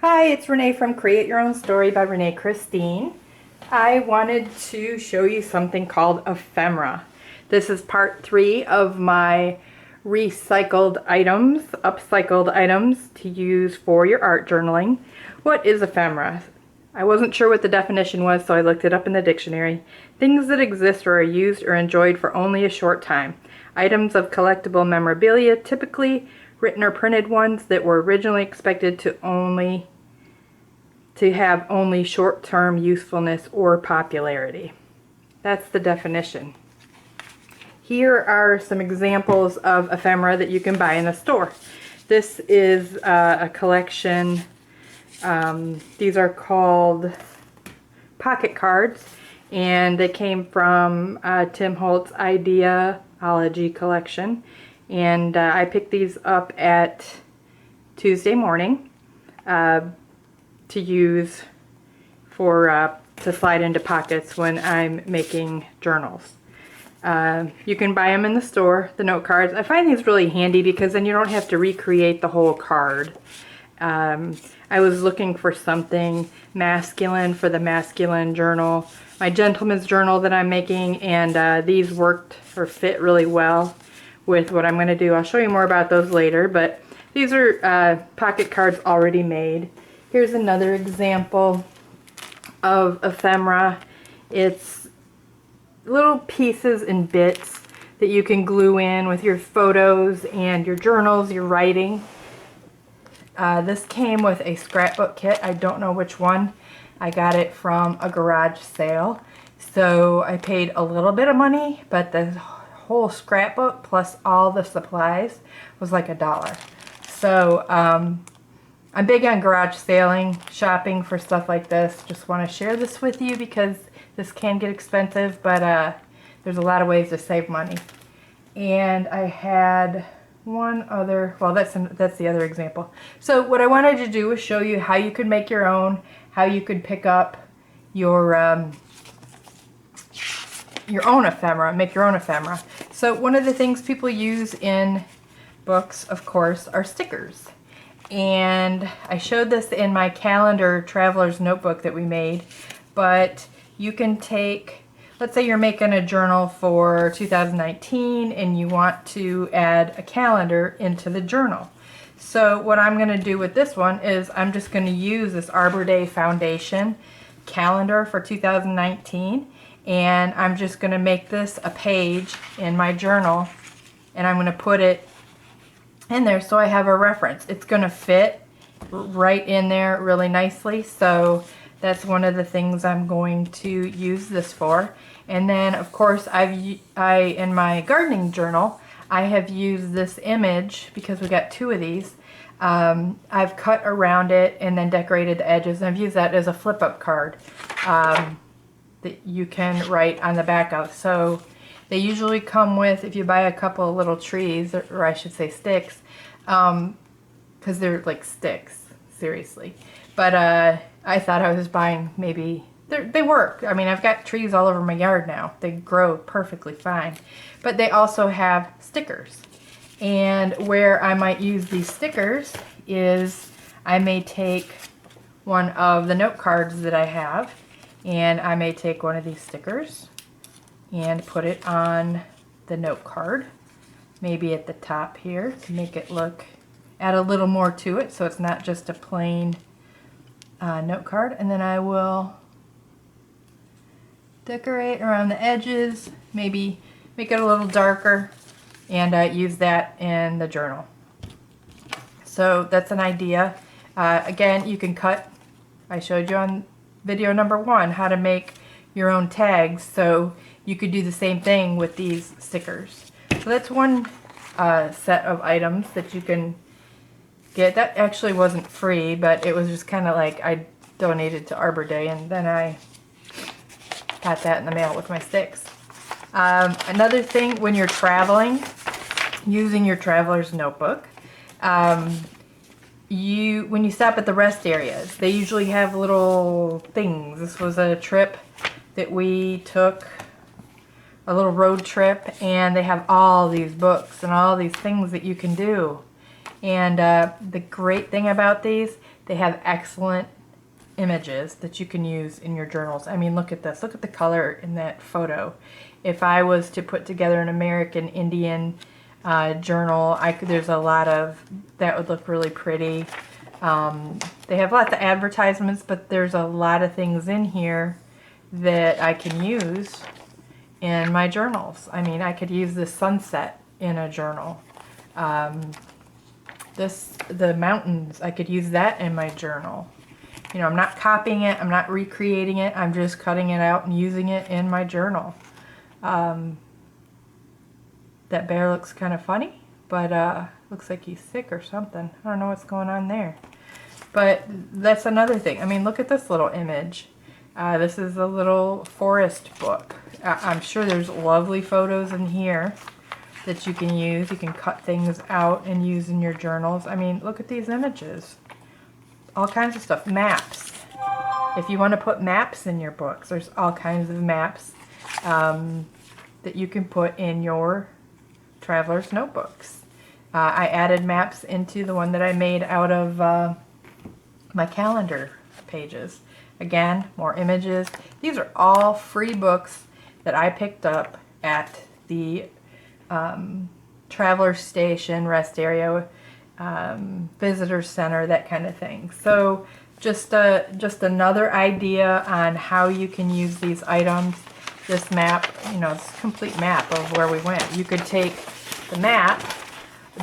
Hi, it's Renee from Create Your Own Story by Renee Christine. I wanted to show you something called Ephemera. This is part 3 of my upcycled items to use for your art journaling. What is ephemera? I wasn't sure what the definition was, so I looked it up in the dictionary. Things that exist or are used or enjoyed for only a short time. Items of collectible memorabilia, typically written or printed ones that were originally expected to have only short-term usefulness or popularity. That's the definition. Here are some examples of ephemera that you can buy in the store. This is a collection. These are called pocket cards, and they came from Tim Holtz's Ideology collection. And I picked these up at Tuesday morning to use for to slide into pockets when I'm making journals. You can buy them in the store, the note cards. I find these really handy because then you don't have to recreate the whole card. I was looking for something masculine for the masculine journal, my gentleman's journal that I'm making, and these worked or fit really well with what I'm going to do. I'll show you more about those later, but these are pocket cards already made. Here's another example of ephemera. It's little pieces and bits that you can glue in with your photos and your journals, your writing. This came with a scrapbook kit. I don't know which one. I got it from a garage sale. So I paid a little bit of money, but the whole scrapbook plus all the supplies was like $1. So I'm big on garage shopping for stuff like this. Just want to share this with you because this can get expensive, but there's a lot of ways to save money. And I had one other, well, that's the other example. So what I wanted to do was show you how you could make your own, how you could pick up your own ephemera, make your own ephemera. So one of the things people use in books, of course, are stickers. And I showed this in my calendar traveler's notebook that we made, but you can take, let's say you're making a journal for 2019 and you want to add a calendar into the journal. So what I'm going to do with this one is I'm just going to use this Arbor Day Foundation calendar for 2019, and I'm just going to make this a page in my journal, and I'm going to put it in there so I have a reference. It's going to fit right in there really nicely, so that's one of the things I'm going to use this for. And then of course in my gardening journal I have used this image because we got 2 of these. I've cut around it and then decorated the edges, and I've used that as a flip-up card that you can write on the back of. So they usually come with, if you buy a couple of little trees, or I should say sticks, because they're like sticks, seriously. But I thought I was buying maybe, they work. I mean, I've got trees all over my yard now. They grow perfectly fine. But they also have stickers. And where I might use these stickers is I may take one of the note cards that I have, and I may take one of these stickers and put it on the note card, maybe at the top here, to make it look, add a little more to it so it's not just a plain note card. And then I will decorate around the edges, maybe make it a little darker, and use that in the journal. So that's an idea. Again, you can cut, I showed you on video number 1 how to make your own tags, so you could do the same thing with these stickers. So that's one set of items that you can get. That actually wasn't free, but it was just kind of like I donated to Arbor Day, and then I got that in the mail with my sticks. Another thing, when you're traveling, using your traveler's notebook, when you stop at the rest areas, they usually have little things. This was a trip that we took, a little road trip, and they have all these books and all these things that you can do. And the great thing about these, they have excellent images that you can use in your journals. I mean, look at this. Look at the color in that photo. If I was to put together an American Indian journal, there's a lot of, that would look really pretty. They have lots of advertisements, but there's a lot of things in here that I can use in my journals. I mean, I could use the sunset in a journal. The mountains, I could use that in my journal. You know, I'm not copying it, I'm not recreating it, I'm just cutting it out and using it in my journal. That bear looks kind of funny, but looks like he's sick or something. I don't know what's going on there. But that's another thing. I mean, look at this little image. This is a little forest book. I'm sure there's lovely photos in here that you can use. You can cut things out and use in your journals. I mean, look at these images. All kinds of stuff. Maps. If you want to put maps in your books, there's all kinds of maps that you can put in your traveler's notebooks. I added maps into the one that I made out of my calendar pages. Again, more images. These are all free books that I picked up at the traveler station, rest area, visitor center, that kind of thing. So just another idea on how you can use these items. This map, you know, it's a complete map of where we went. You could take the map,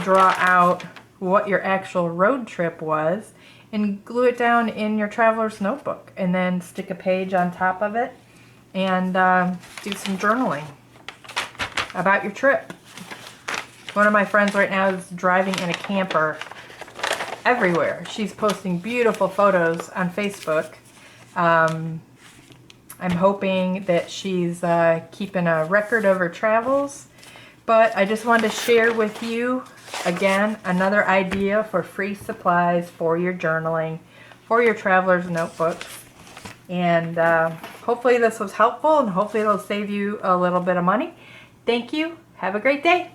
draw out what your actual road trip was, and glue it down in your traveler's notebook, and then stick a page on top of it and do some journaling about your trip. One of my friends right now is driving in a camper everywhere. She's posting beautiful photos on Facebook. I'm hoping that she's keeping a record of her travels. But I just wanted to share with you, again, another idea for free supplies for your journaling, for your traveler's notebooks. And hopefully this was helpful, and hopefully it'll save you a little bit of money. Thank you. Have a great day.